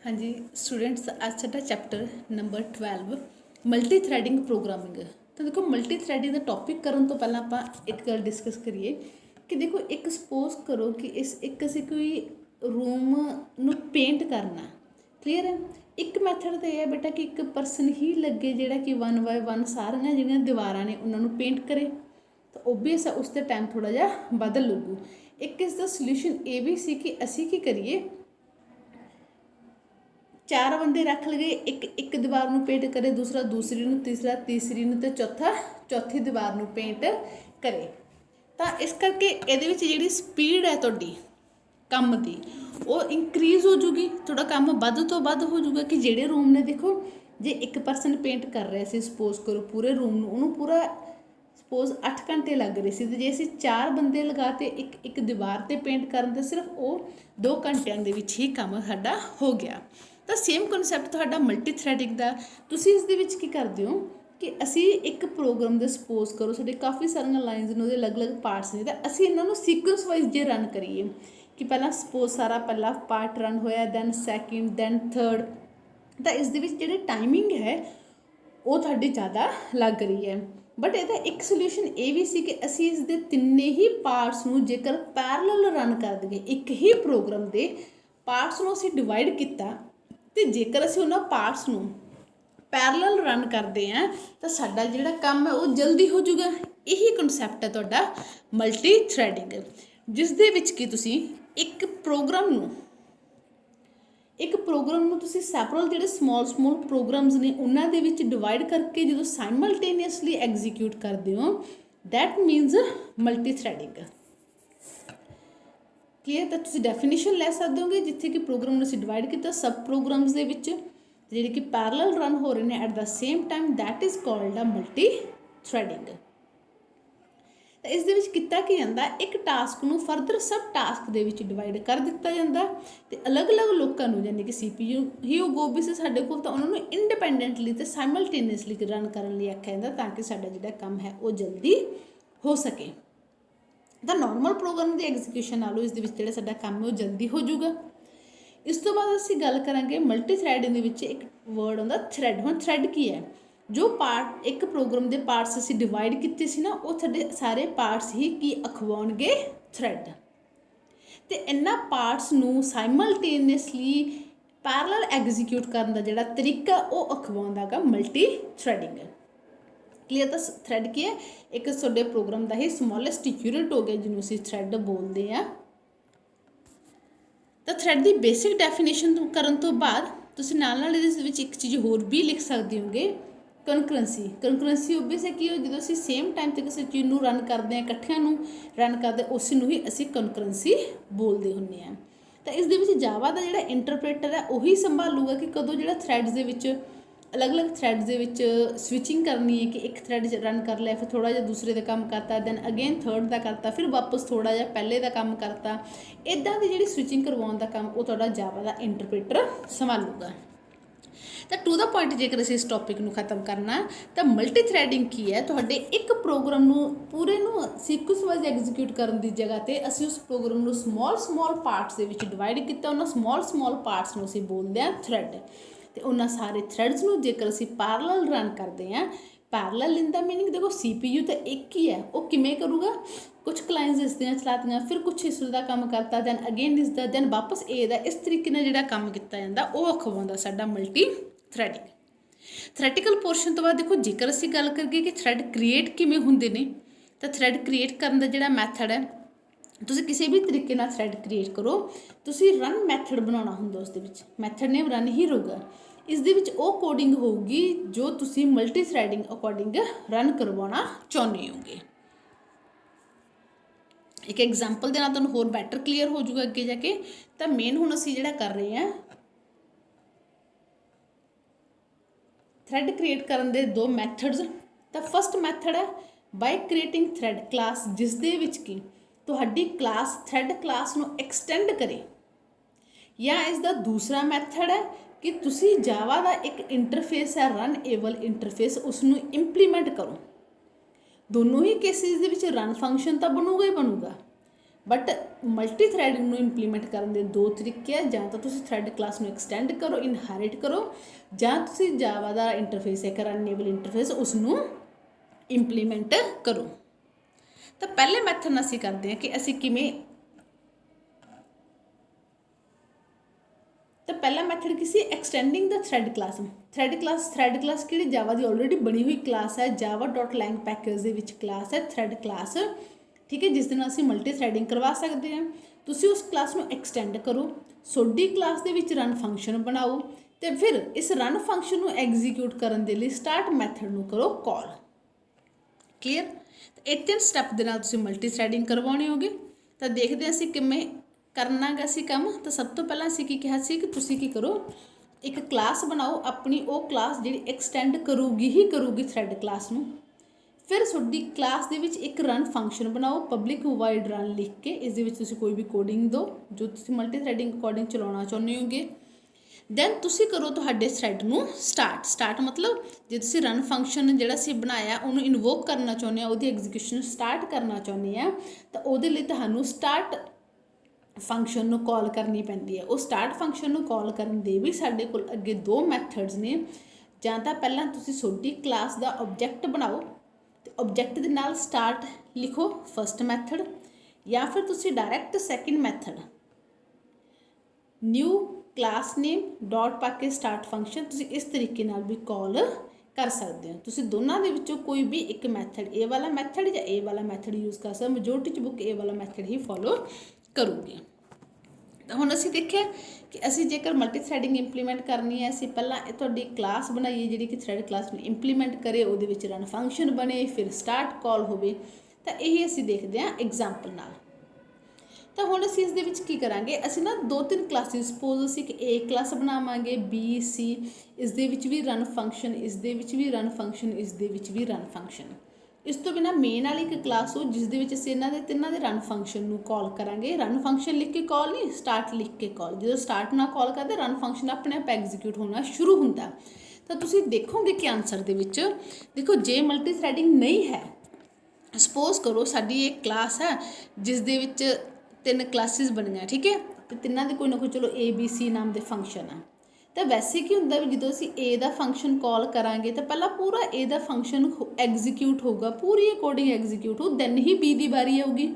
हाँ जी स्टूडेंट्स, आज साडा chapter number 12 multi threading programming. तो देखो मल्टी थ्रैडिंग का टॉपिक करन तो पहला आप एक गल डिस्कस करिए कि देखो एक सपोज करो कि इस एक असीं कोई रूम नू पेंट करना। क्लीयर है। एक मैथड तो यह है बेटा कि एक परसन ही लगे जिहड़ा कि 1 बाय 1 सारियां जिहड़ियां दीवारां ने उन्हां नू पेंट करे, तो ओबीअस है उसते टाइम थोड़ा जिहा वध लगू। एक इसका सोल्यूशन ये भी सी कि असीं की करिए, 4 बंदे रख लगे, एक दीवार नू पेंट करे, दूसरा दूसरी नू, तीसरा तीसरी नू, ते चौथा चौथी दीवार नू पेंट करे। तो इस करके इहदे विच जिहड़ी स्पीड है तुहाडी काम की वो इंक्रीज़ हो जूगी, थोड़ा काम वध तो वध हो जूगा। कि जिहड़े रूम ने देखो जे एक परसन पेंट कर रहा सी, सपोज करो पूरे रूम नू, उन्होंने पूरा सपोज 8 घंटे लग रहे थे, तो जे असीं 4 बंदे लगाते एक दीवार ते पेंट करन ते सिर्फ वो 2 घंटिਆਂ ਦੇ ਵਿੱਚ ही काम साडा हो गया। तो सेम कॉन्सैप्ट तुहाडा मल्टी थ्रैडिंग का। तुसीं इस दे विच की करदे हो कि असीं एक प्रोग्राम दे सपोज करो साडे काफ़ी सारियां लाइनस ने, अलग अलग पार्ट्स ने, तो असीं इन्हां नूं सीक्वेंस वाइज जे रन करिए कि पहला सपोज सारा पहला पार्ट रन होया, दैन सैकेंड, दैन थर्ड, तो इस दे विच जिहड़ी टाइमिंग है वो तुहाडी ज़्यादा लग रही है। बट ਇਹਦਾ एक सोल्यूशन ये भी सी कि असीं इस दे तिन्ने ही पार्ट्स नूं जेकर पैरलल रन कर दईए, एक ही प्रोग्राम दे पार्ट्स नूं असीं डिवाइड किया, तो जेकर असीं उन्हां पार्ट्स नूं पैरलल रन करते हैं तो साडा जिहड़ा काम है वो जल्दी हो जाऊगा। यही कॉन्सैप्ट है तुहाडा मल्टी थ्रैडिंग, जिस दे विच कि तुसीं एक प्रोग्राम नूं तुसीं सैपरल जिहड़े स्मॉल प्रोग्राम्स ने उन्हां दे विच डिवाइड करके जो साइमल्टेनियसली एग्जीक्यूट करते हो, दैट मीनस मल्टी थ्रैडिंग। क्लीयर। तो तुसीं डेफिनेशन लै सकदे होगे जिथे कि प्रोग्राम नूं असीं डिवाइड किया सब प्रोग्राम्स दे विच जिहड़े कि पैरलल रन हो रहे हैं at the same time, that is called a multi threading. तो इस दे विच किता की जांदा, एक टास्क नूं फरदर सब टास्क दे विच डिवाइड कर दिता जांदा ते अलग अलग लोकां नूं यानी कि CPU ही होगी से साडे कोल, तो उन्हां नूं इंडिपेंडेंटली ते साइमल्टेनियसली रन करन लई आखिया जांदा ताकि साडा जिहड़ा काम है वो जल्दी हो सके। तो नॉर्मल प्रोग्राम की एग्जीक्यूशन नालों इस दे विच जिहड़ा साडा काम है वो जल्दी हो जाऊगा। इस तो बाद असीं गल करांगे मल्टी थ्रैडिंग दे विच एक वर्ड आउंदा थ्रैड। हुण थ्रैड की है, जो पार्ट एक प्रोग्राम के पार्ट्स असीं डिवाइड कीते सी ना, वो साडे सारे पार्ट्स ही की अखवाउणगे थ्रैड। तो इन्हां पार्ट्स नूं साइमल्टेनियसली पैरलल एग्जीक्यूट करन दा जिहड़ा तरीका वो अखवाउंदा गा मल्टी थ्रैडिंग। क्लीयर। तो थ्रैड की है, एक तुहाडे प्रोग्राम का ही समॉलेस्ट यूनिट हो गया जिन्होंने असीं थ्रैड बोलते हैं। तो थ्रैड की बेसिक डेफिनेशन करन तो बाद तुसीं नाल इहदे विच एक चीज़ होर भी लिख सकते होगे, कनकरेंसी। कनकरेंसी ओबीअस है कि जो असीं सेम टाइम ते किसी चीज़ नूं रन करते हैं, इकट्ठियां नूं रन करते, उस नूं ही असीं कनकरेंसी बोलते हुंदे हैं। तो इस दे विच जावा दा जिहड़ा इंटरप्रेटर है वही संभालूगा कि कदों जिहड़ा थ्रैड्स दे विच अलग अलग थ्रैड्स दे विच स्विचिंग करनी है कि एक थ्रैड रन कर लिया, फिर थोड़ा जिहा दूसरे का काम करता, दैन अगेन थर्ड का करता, फिर वापस थोड़ा जिहा पहले का काम करता। इदां दी जिहड़ी स्विचिंग करवाउण दा काम वो तुहाडा जावा दा इंटरप्रेटर संभालूगा। तो टू द पॉइंट जेकर असीं इस टॉपिक नूं खत्म करना तो मल्टी थ्रैडिंग की है, तुहाडे एक प्रोग्राम नूं पूरे नूं सीक्वेंस वाइज एग्जीक्यूट करन दी जगह ते असीं उस प्रोग्राम नूं स्मॉल पार्ट्स दे विच डिवाइड कीता, उन्हां स्मॉल पार्ट्स नूं असीं बोलदे हां थ्रैड। तो उन्हां सारे थ्रैड्स नूं जेकर असीं पैरलल रन करते हैं, पैरलल इन द मीनिंग देखो CPU तो एक ही है, वो किमें करूँगा, कुछ क्लाइंट्स इसदियां चलातियां, फिर कुछ इसदा काम करता, दैन अगेन इसदा, दैन वापस ए दा, इस तरीके नाल जिहड़ा काम कीता जांदा वो अखवाउंदा साडा मल्टी थ्रैडिंग। थ्रैटिकल पोर्शन तो बाद देखो जेकर असीं गल करिए कि थ्रैड क्रिएट किमें हुंदे ने, तो थ्रैड क्रिएट करन दा जिहड़ा मैथड है, तुसीं किसी भी तरीके नाल थ्रैड क्रिएट करो, तुसीं रन मैथड बनाउणा हुंदा, उस दे विच मैथड नेम रन ही रहूगा। इस दे विच वो कोडिंग होगी जो तुसीं मल्टी थ्रैडिंग अकॉर्डिंग रन करवाउणा चाहुंदे होगे। एक एग्जाम्पल देना तुहानूं होर बैटर क्लीयर हो जाऊगा अगे जाके। तो मेन हुण असीं जिहड़ा कर रहे हैं थ्रैड क्रिएट करन दे 2 मैथड्स। तो फस्ट मैथड है बाय क्रिएटिंग थ्रैड क्लास, जिस दे विच कि तुहाडी क्लास थ्रैड क्लास नूं एक्सटेंड करे, या इसका दूसरा मैथड है कि तुसी जावा का एक इंटरफेस है रन एबल इंटरफेस, उसनों इंप्लीमेंट करो। दोनों ही केसिस दे विच रन फंक्शन तो बनूगा ही बनूगा, ਬਟ ਮਲਟੀ ਥਰੈਡਿੰਗ ਨੂੰ ਇੰਪਲੀਮੈਂਟ ਕਰਨ ਦੇ ਦੋ ਤਰੀਕੇ ਆ, ਜਾਂ ਤਾਂ ਤੁਸੀਂ ਥਰੈਡ ਕਲਾਸ ਨੂੰ ਐਕਸਟੈਂਡ ਕਰੋ, ਇਨਹੈਰਿਟ ਕਰੋ, ਜਾਂ ਤੁਸੀਂ ਜਾਵਾ ਦਾ ਇੰਟਰਫੇਸ ਹੈ ਰਨੇਬਲ ਇੰਟਰਫੇਸ ਉਸ ਨੂੰ ਇੰਪਲੀਮੈਂਟ ਕਰੋ। ਤਾਂ ਪਹਿਲੇ ਮੈਥਡ ਨਾਲ ਅਸੀਂ ਕਰਦੇ ਹਾਂ ਕਿ ਅਸੀਂ ਕਿਵੇਂ, ਤਾਂ ਪਹਿਲਾ ਮੈਥਡ ਕੀ ਸੀ, ਐਕਸਟੈਂਡਿੰਗ ਦਾ ਥਰੈਡ ਕਲਾਸ। ਥਰੈਡ ਕਲਾਸ ਕਿਹੜੀ ਜਾਵਾ ਦੀ ਆਲਰੇਡੀ ਬਣੀ ਹੋਈ ਕਲਾਸ ਹੈ, java.lang ਪੈਕੇਜ ਦੇ ਵਿੱਚ ਕਲਾਸ ਹੈ ਥਰੈਡ ਕਲਾਸ, ਠੀਕ ਹੈ, ਜਿਸ ਦੇ ਨਾਲ ਅਸੀਂ ਮਲਟੀ ਥਰੈਡਿੰਗ ਕਰਵਾ ਸਕਦੇ ਹਾਂ। ਤੁਸੀਂ ਉਸ ਕਲਾਸ ਨੂੰ ਐਕਸਟੈਂਡ ਕਰੋ, ਤੁਹਾਡੀ ਕਲਾਸ ਦੇ ਵਿੱਚ ਰਨ ਫੰਕਸ਼ਨ ਬਣਾਓ, ਤੇ ਫਿਰ ਇਸ ਰਨ ਫੰਕਸ਼ਨ ਨੂੰ ਐਗਜ਼ੀਕਿਊਟ ਕਰਨ ਦੇ ਲਈ ਸਟਾਰਟ ਮੈਥਡ ਨੂੰ ਕਰੋ ਕਾਲ। ਕਲੀਅਰ? ਇਹ 3 ਸਟੈਪ ਦੇ ਨਾਲ ਤੁਸੀਂ ਮਲਟੀ ਥਰੈਡਿੰਗ ਕਰਵਾਉਣੀ ਹੋਗੀ। ਤਾਂ ਦੇਖਦੇ ਹਾਂ ਅਸੀਂ ਕਿਵੇਂ ਕਰਨਾ ਗਾ ਅਸੀਂ ਕੰਮ। ਤਾਂ ਸਭ ਤੋਂ ਪਹਿਲਾਂ ਅਸੀਂ ਕੀ ਕਿਹਾ ਸੀ ਕਿ ਤੁਸੀਂ ਕੀ ਕਰੋ, ਇੱਕ ਕਲਾਸ ਬਣਾਓ ਆਪਣੀ, ਉਹ ਕਲਾਸ ਜਿਹੜੀ ਐਕਸਟੈਂਡ ਕਰੂਗੀ ਹੀ ਕਰੂਗੀ ਥਰੈਡ ਕਲਾਸ ਨੂੰ। ਫਿਰ ਤੁਹਾਡੀ ਕਲਾਸ ਦੇ ਵਿੱਚ ਇੱਕ ਰਨ ਫੰਕਸ਼ਨ ਬਣਾਓ, ਪਬਲਿਕ ਵਾਈਡ ਰਨ ਲਿਖ ਕੇ। ਇਸ ਦੇ ਵਿੱਚ ਤੁਸੀਂ ਕੋਈ ਵੀ ਕੋਡਿੰਗ ਦਿਓ ਜੋ ਤੁਸੀਂ ਮਲਟੀ ਥਰੈਡਿੰਗ ਅਕੋਰਡਿੰਗ ਚਲਾਉਣਾ ਚਾਹੁੰਦੇ ਹੋਗੇ। ਦੈਨ ਤੁਸੀਂ ਕਰੋ ਤੁਹਾਡੇ ਥਰੈਡ ਨੂੰ ਸਟਾਰਟ ਮਤਲਬ ਜੇ ਤੁਸੀਂ ਰਨ ਫੰਕਸ਼ਨ ਜਿਹੜਾ ਅਸੀਂ ਬਣਾਇਆ ਉਹਨੂੰ ਇਨਵੋਕ ਕਰਨਾ ਚਾਹੁੰਦੇ ਆ, ਉਹਦੀ ਐਗਜ਼ੀਕਿਊਸ਼ਨ ਸਟਾਰਟ ਕਰਨਾ ਚਾਹੁੰਦੇ ਆ, ਤਾਂ ਉਹਦੇ ਲਈ ਤੁਹਾਨੂੰ ਸਟਾਰਟ ਫੰਕਸ਼ਨ ਨੂੰ ਕਾਲ ਕਰਨੀ ਪੈਂਦੀ ਹੈ। ਉਹ ਸਟਾਰਟ ਫੰਕਸ਼ਨ ਨੂੰ ਕਾਲ ਕਰਨ ਦੇ ਵੀ ਸਾਡੇ ਕੋਲ ਅੱਗੇ 2 ਮੈਥਡਸ ਨੇ। ਜਾਂ ਤਾਂ ਪਹਿਲਾਂ ਤੁਸੀਂ ਤੁਹਾਡੀ ਕਲਾਸ ਦਾ ਆਬਜੈਕਟ ਬਣਾਓ ਤੇ ਆਬਜੈਕਟ ਦੇ ਨਾਲ ਸਟਾਰਟ ਲਿਖੋ ਫਸਟ ਮੈਥਡ, ਜਾਂ ਫਿਰ ਤੁਸੀਂ direct second method new class name dot ਪਾ ਕੇ ਸਟਾਰਟ ਫੰਕਸ਼ਨ ਤੁਸੀਂ ਇਸ ਤਰੀਕੇ ਨਾਲ ਵੀ ਕਾਲ ਕਰ ਸਕਦੇ ਹੋ। ਤੁਸੀਂ ਦੋਨਾਂ ਦੇ ਵਿੱਚੋਂ ਕੋਈ ਵੀ ਇੱਕ ਮੈਥਡ, ਇਹ ਵਾਲਾ ਮੈਥਡ ਜਾਂ ਇਹ ਵਾਲਾ ਮੈਥਡ ਯੂਜ਼ ਕਰ ਸਕਦੇ ਹੋ। ਮੈਜੋਰਟੀ 'ਚ ਬੁੱਕ ਇਹ ਵਾਲਾ ਮੈਥਡ ਹੀ ਫੋਲੋ ਕਰੂਗੇ। ਤਾਂ ਹੁਣ ਅਸੀਂ ਦੇਖਿਆ ਕਿ ਅਸੀਂ ਜੇਕਰ ਮਲਟੀ ਥਰੈਡਿੰਗ ਇੰਪਲੀਮੈਂਟ ਕਰਨੀ ਹੈ, ਅਸੀਂ ਪਹਿਲਾਂ ਇਹ ਤੁਹਾਡੀ ਕਲਾਸ ਬਣਾਈਏ ਜਿਹੜੀ ਕਿ ਥਰੈਡ ਕਲਾਸ ਨੂੰ ਇੰਪਲੀਮੈਂਟ ਕਰੇ, ਉਹਦੇ ਵਿੱਚ ਰਨ ਫੰਕਸ਼ਨ ਬਣੇ, ਫਿਰ ਸਟਾਰਟ ਕਾਲ ਹੋਵੇ। ਤਾਂ ਇਹ ਅਸੀਂ ਦੇਖਦੇ ਹਾਂ ਐਗਜ਼ਾਮਪਲ ਨਾਲ। ਤਾਂ ਹੁਣ ਅਸੀਂ ਇਸ ਦੇ ਵਿੱਚ ਕੀ ਕਰਾਂਗੇ, ਅਸੀਂ ਨਾ 2-3 ਕਲਾਸਿਸ, ਸਪੋਜ਼ ਅਸੀਂ ਇੱਕ A ਕਲਾਸ ਬਣਾਵਾਂਗੇ, B C, ਇਸ ਦੇ ਵਿੱਚ ਵੀ ਰਨ ਫੰਕਸ਼ਨ, ਇਸ ਦੇ ਵਿੱਚ ਵੀ ਰਨ ਫੰਕਸ਼ਨ, ਇਸ ਦੇ ਵਿੱਚ ਵੀ ਰਨ ਫੰਕਸ਼ਨ। ਇਸ ਤੋਂ ਬਿਨਾਂ ਮੇਨ ਵਾਲੀ ਇੱਕ ਕਲਾਸ ਹੋ ਜਿਸ ਦੇ ਵਿੱਚ ਅਸੀਂ ਇਹਨਾਂ ਦੇ ਤਿੰਨਾਂ ਦੇ ਰਨ ਫੰਕਸ਼ਨ ਨੂੰ ਕਾਲ ਕਰਾਂਗੇ। ਰਨ ਫੰਕਸ਼ਨ ਲਿਖ ਕੇ ਕਾਲ ਨਹੀਂ, ਸਟਾਰਟ ਲਿਖ ਕੇ ਕਾਲ। ਜਦੋਂ ਸਟਾਰਟ ਨਾਲ ਕਾਲ ਕਰਦੇ ਰਨ ਫੰਕਸ਼ਨ ਆਪਣੇ ਆਪ ਐਗਜ਼ੀਕਿਊਟ ਹੋਣਾ ਸ਼ੁਰੂ ਹੁੰਦਾ। ਤਾਂ ਤੁਸੀਂ ਦੇਖੋਗੇ ਕਿ ਆਨਸਰ ਦੇ ਵਿੱਚ ਦੇਖੋ, ਜੇ ਮਲਟੀ ਥਰੈਡਿੰਗ ਨਹੀਂ ਹੈ, ਸਪੋਜ਼ ਕਰੋ ਸਾਡੀ ਇੱਕ ਕਲਾਸ ਹੈ ਜਿਸ ਦੇ ਵਿੱਚ 3 ਕਲਾਸਿਸ ਬਣੀਆਂ, ਠੀਕ ਹੈ, ਅਤੇ ਤਿੰਨਾਂ ਦੇ ਕੋਈ ਨਾ ਕੋਈ ਚਲੋ ABC ਨਾਮ ਦੇ ਫੰਕਸ਼ਨ ਆ। ਤਾਂ ਵੈਸੇ ਕੀ ਹੁੰਦਾ ਵੀ ਜਦੋਂ ਅਸੀਂ A ਦਾ ਫੰਕਸ਼ਨ ਕਾਲ ਕਰਾਂਗੇ ਤਾਂ ਪਹਿਲਾਂ ਪੂਰਾ A ਦਾ ਫੰਕਸ਼ਨ ਐਗਜ਼ੀਕਿਊਟ ਹੋਊਗਾ, ਪੂਰੀ ਅਕੋਰਡਿੰਗ ਐਗਜ਼ੀਕਿਊਟ ਹੋ, ਦੈਨ ਹੀ B ਦੀ ਵਾਰੀ ਆਊਗੀ।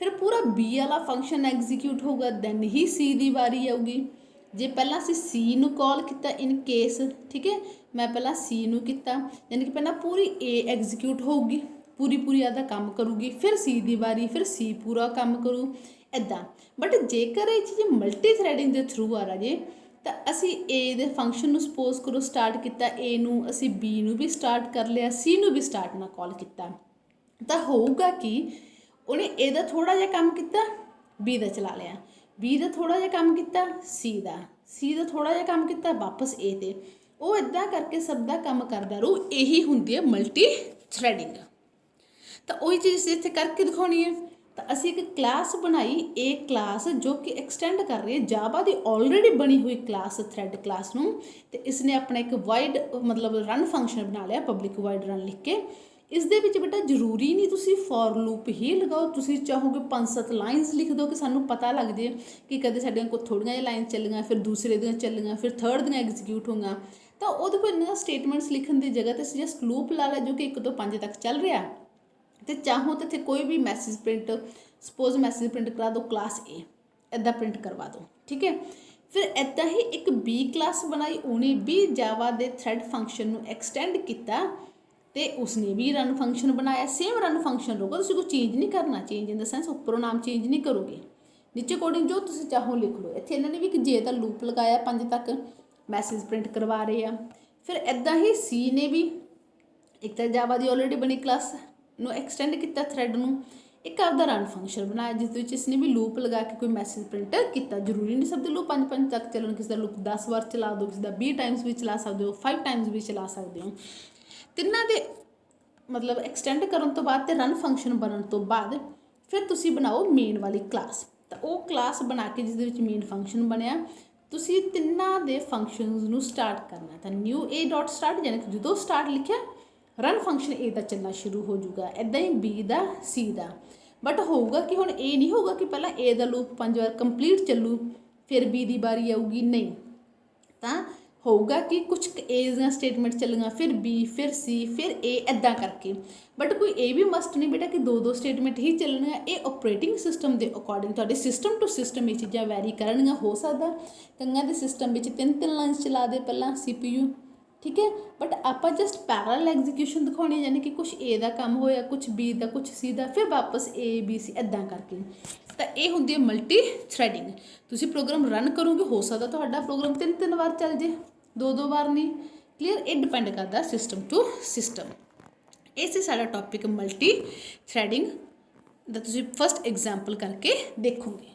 ਫਿਰ ਪੂਰਾ B ਵਾਲਾ ਫੰਕਸ਼ਨ ਐਗਜ਼ੀਕਿਊਟ ਹੋਊਗਾ, ਦੈਨ ਹੀ C ਦੀ ਵਾਰੀ ਆਊਗੀ। ਜੇ ਪਹਿਲਾਂ ਅਸੀਂ C ਨੂੰ ਕਾਲ ਕੀਤਾ ਇਨ ਕੇਸ, ਠੀਕ ਹੈ, ਮੈਂ ਪਹਿਲਾਂ C ਨੂੰ ਕੀਤਾ, ਯਾਨੀ ਕਿ ਪਹਿਲਾਂ ਪੂਰੀ A ਐਗਜ਼ੀਕਿਊਟ ਹੋਊਗੀ, ਪੂਰੀ ਆਦਾ ਕੰਮ ਕਰੂਗੀ, ਫਿਰ C ਦੀ ਵਾਰੀ, ਫਿਰ C ਪੂਰਾ ਕੰਮ ਕਰੂ, ਇੱਦਾਂ। ਬਟ ਜੇਕਰ ਇਹ ਚੀਜ਼ ਮਲਟੀ ਥਰੈਡਿੰਗ ਦੇ ਥਰੂ ਆ ਰਿਹਾ ਜੇ, ਤਾਂ ਅਸੀਂ A ਦੇ ਫੰਕਸ਼ਨ ਨੂੰ ਸਪੋਜ਼ ਕਰੋ ਸਟਾਰਟ ਕੀਤਾ, A ਨੂੰ ਅਸੀਂ B ਨੂੰ ਵੀ ਸਟਾਰਟ ਕਰ ਲਿਆ, C ਨੂੰ ਵੀ ਸਟਾਰਟ ਨਾਲ ਕਾਲ ਕੀਤਾ, ਤਾਂ ਹੋਊਗਾ ਕਿ ਉਹਨੇ A ਦਾ ਥੋੜ੍ਹਾ ਜਿਹਾ ਕੰਮ ਕੀਤਾ, B ਦਾ ਚਲਾ ਲਿਆ, B ਦਾ ਥੋੜ੍ਹਾ ਜਿਹਾ ਕੰਮ ਕੀਤਾ, C ਦਾ ਥੋੜ੍ਹਾ ਜਿਹਾ ਕੰਮ ਕੀਤਾ, ਵਾਪਸ A 'ਤੇ। ਉਹ ਇੱਦਾਂ ਕਰਕੇ ਸਭ ਦਾ ਕੰਮ ਕਰਦਾ ਰਹੂ। ਇਹੀ ਹੁੰਦੀ ਹੈ ਮਲਟੀ ਥਰੈਡਿੰਗ। ਤਾਂ ਉਹੀ ਚੀਜ਼ ਇੱਥੇ ਕਰਕੇ ਦਿਖਾਉਣੀ ਹੈ। ਤਾਂ ਅਸੀਂ ਇੱਕ ਕਲਾਸ ਬਣਾਈ, ਇਹ ਕਲਾਸ ਜੋ ਕਿ ਐਕਸਟੈਂਡ ਕਰ ਰਹੀ ਹੈ ਜਾਵਾ ਦੀ ਆਲਰੇਡੀ ਬਣੀ ਹੋਈ ਕਲਾਸ ਥਰੈਡ ਕਲਾਸ ਨੂੰ, ਅਤੇ ਇਸਨੇ ਆਪਣਾ ਇੱਕ ਵਾਈਡ ਮਤਲਬ ਰਨ ਫੰਕਸ਼ਨ ਬਣਾ ਲਿਆ, ਪਬਲਿਕ ਵਾਈਡ ਰਨ ਲਿਖ ਕੇ। ਇਸ ਦੇ ਵਿੱਚ ਬੇਟਾ ਜ਼ਰੂਰੀ ਨਹੀਂ ਤੁਸੀਂ ਫੋਰ ਲੂਪ ਹੀ ਲਗਾਓ, ਤੁਸੀਂ ਚਾਹੋਗੇ 5-7 ਲਾਈਨਸ ਲਿਖ ਦਿਓ ਕਿ ਸਾਨੂੰ ਪਤਾ ਲੱਗ ਜੇ ਕਿ ਕਦੇ ਸਾਡੀਆਂ ਕੋਲ ਥੋੜ੍ਹੀਆਂ ਜਿਹੀਆਂ ਲਾਈਨ ਚੱਲੀਆਂ, ਫਿਰ ਦੂਸਰੇ ਦੀਆਂ ਚੱਲੀਆਂ, ਫਿਰ ਥਰਡ ਦੀਆਂ ਐਗਜ਼ੀਕਿਊਟ ਹੋਈਆਂ। ਤਾਂ ਉਹਦੇ ਕੋਲ ਇੰਨੀਆਂ ਸਟੇਟਮੈਂਟਸ ਲਿਖਣ ਦੀ ਜਗ੍ਹਾ 'ਤੇ ਅਸੀਂ ਜਸਟ ਲੂਪ ਲਾ ਲਿਆ ਜੋ ਕਿ 1 ਤੋਂ 5 ਤੱਕ ਚੱਲ ਰਿਹਾ। ਅਤੇ ਚਾਹੋ ਤਾਂ ਇੱਥੇ ਕੋਈ ਵੀ message print, suppose message print ਕਰਾ ਦਿਓ ਕਲਾਸ A, ਇੱਦਾਂ ਪ੍ਰਿੰਟ ਕਰਵਾ ਦਿਓ, ਠੀਕ ਹੈ। ਫਿਰ ਇੱਦਾਂ ਹੀ ਇੱਕ B ਕਲਾਸ ਬਣਾਈ, ਉਹਨੇ ਵੀ ਜਾਵਾ ਦੇ ਥਰੈਡ ਫੰਕਸ਼ਨ ਨੂੰ ਐਕਸਟੈਂਡ ਕੀਤਾ ਅਤੇ ਉਸਨੇ ਵੀ ਰਨ ਫੰਕਸ਼ਨ ਬਣਾਇਆ। ਸੇਮ ਰਨ ਫੰਕਸ਼ਨ ਰਹੂਗਾ, ਤੁਸੀਂ ਕੋਈ ਚੇਂਜ ਨਹੀਂ ਕਰਨਾ, ਚੇਂਜ ਇਨ ਦਾ ਸੈਂਸ ਉੱਪਰੋਂ ਨਾਮ ਚੇਂਜ ਨਹੀਂ ਕਰੋਗੇ, ਨੀਚੇ ਕੋਡਿੰਗ ਜੋ ਤੁਸੀਂ ਚਾਹੋ ਲਿਖ ਲਓ। ਇੱਥੇ ਇਹਨਾਂ ਨੇ ਵੀ ਇੱਕ ਜੇ ਦਾ ਲੂਪ ਲਗਾਇਆ, 5 ਤੱਕ ਮੈਸੇਜ ਪ੍ਰਿੰਟ ਕਰਵਾ ਰਹੇ ਆ। ਫਿਰ ਇੱਦਾਂ ਹੀ C ਨੇ ਵੀ ਇੱਕ ਤਾਂ ਜਾਵਾ ਦੀ ਆਲਰੇਡੀ ਬਣੀ ਕਲਾਸ ਨੂੰ ਐਕਸਟੈਂਡ ਕੀਤਾ ਥਰੈਡ ਨੂੰ, ਇੱਕ ਆਪਦਾ ਰਨ ਫੰਕਸ਼ਨ ਬਣਾਇਆ ਜਿਸ ਵਿੱਚ ਇਸਨੇ ਵੀ ਲੂਪ ਲਗਾ ਕੇ ਕੋਈ ਮੈਸੇਜ ਪ੍ਰਿੰਟ ਕੀਤਾ। ਜ਼ਰੂਰੀ ਨਹੀਂ ਸਭ ਦੇ ਲੂਪ 5-5 ਤੱਕ ਚੱਲਣ, ਕਿਸੇ ਦਾ ਲੂਪ 10 ਵਾਰ ਚਲਾ ਦਿਓ, ਕਿਸੇ ਦਾ 20 ਟਾਈਮਸ ਵੀ ਚਲਾ ਸਕਦੇ ਹੋ, 5 ਟਾਈਮਸ ਵੀ ਚਲਾ ਸਕਦੇ ਹੋ। ਤਿੰਨਾਂ ਦੇ ਮਤਲਬ ਐਕਸਟੈਂਡ ਕਰਨ ਤੋਂ ਬਾਅਦ ਅਤੇ ਰਨ ਫੰਕਸ਼ਨ ਬਣਨ ਤੋਂ ਬਾਅਦ ਫਿਰ ਤੁਸੀਂ ਬਣਾਓ ਮੇਨ ਵਾਲੀ ਕਲਾਸ। ਤਾਂ ਉਹ ਕਲਾਸ ਬਣਾ ਕੇ ਜਿਸ ਦੇ ਵਿੱਚ ਮੇਨ ਫੰਕਸ਼ਨ ਬਣਿਆ, ਤੁਸੀਂ ਤਿੰਨਾਂ ਦੇ ਫੰਕਸ਼ਨਸ ਨੂੰ ਸਟਾਰਟ ਕਰਨਾ। ਤਾਂ ਨਿਊ A ਡੋਟ ਸਟਾਰਟ, ਯਾਨੀ ਕਿ ਜਦੋਂ ਸਟਾਰਟ ਲਿਖਿਆ ਰਨ ਫੰਕਸ਼ਨ A ਦਾ ਚੱਲਣਾ ਸ਼ੁਰੂ ਹੋ ਜਾਊਗਾ। ਇੱਦਾਂ ਹੀ B the, C the. But होगा कि हुण ये नहीं होगा कि पहला ए दा लूप 5 बार कंप्लीट चलू फिर बी दी बारी आऊगी, नहीं। तो होगा कि कुछ ए ਦੀਆਂ स्टेटमेंट ਚੱਲੀਆਂ फिर बी फिर सी फिर ए ਇੱਦਾਂ करके। बट कोई ये भी मस्ट नहीं बेटा कि दो स्टेटमेंट ही ਚੱਲਣੀਆਂ। ये ऑपरेटिंग सिस्टम के अकॉर्डिंग ਤੁਹਾਡੇ सिस्टम टू सिस्टम ये चीज़ां वैरी ਕਰਨਗੀਆਂ। हो सकता कईयां ਦੇ सिस्टम ਵਿੱਚ 3 लाइन्स चला दे ਪਹਿਲਾਂ CPU, ठीक है। बट आप जस्ट पैरल एग्जीक्यूशन दिखाने, यानी कि कुछ ए का काम होया, कुछ बी का, कुछ सी का, फिर वापस ए बी सी इदा करके। तो ये होंगी है मल्टी थ्रैडिंग। तुसी प्रोग्राम रन करोगे, हो सकता तुहाडा प्रोग्राम 3 बार चल जाए, 2 बार नहीं। क्लीयर? ये डिपेंड करता सिस्टम टू सिस्टम। ये सी साडा टॉपिक मल्टी थ्रैडिंग दा तुसी फर्स्ट एग्जाम्पल करके देखोगे।